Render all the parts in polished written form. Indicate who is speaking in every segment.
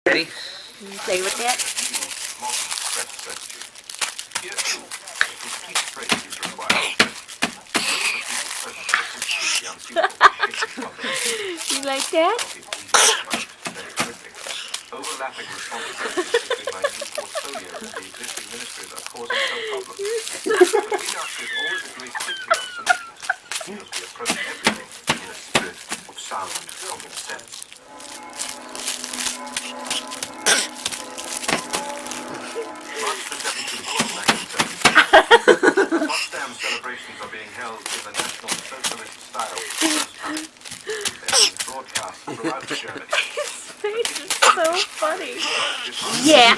Speaker 1: Ready?
Speaker 2: Play with that? You like that?
Speaker 3: Overlapping responsibilities between my new portfolio and the existing ministries are causing some problems. But Enoch is always agreed quickly on solutions, because we approach everything in a spirit of sound common sense. March the 17th, 1976. Potsdam celebrations are being held in the National Socialist style for the first time. They're being broadcast throughout Germany.
Speaker 2: His face is so funny. Yeah.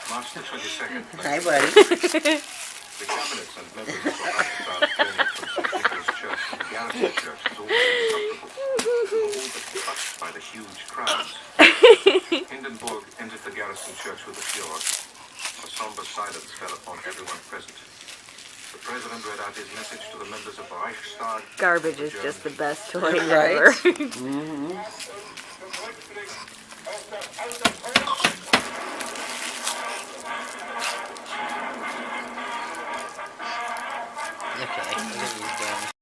Speaker 3: March the 22nd.
Speaker 2: Hi, buddy.
Speaker 3: The cabinets and members of the Reichstag journey from St. Nicholas Church to the Garrison Church was always uncomfortable. We were all but crushed by the huge crowds. Hindenburg entered the Garrison Church with a fjord. A somber silence fell upon everyone present. The president read out his message to the members of the Reichstag.
Speaker 2: Garbage is just the best toy
Speaker 1: Right?
Speaker 2: ever.
Speaker 1: Okay.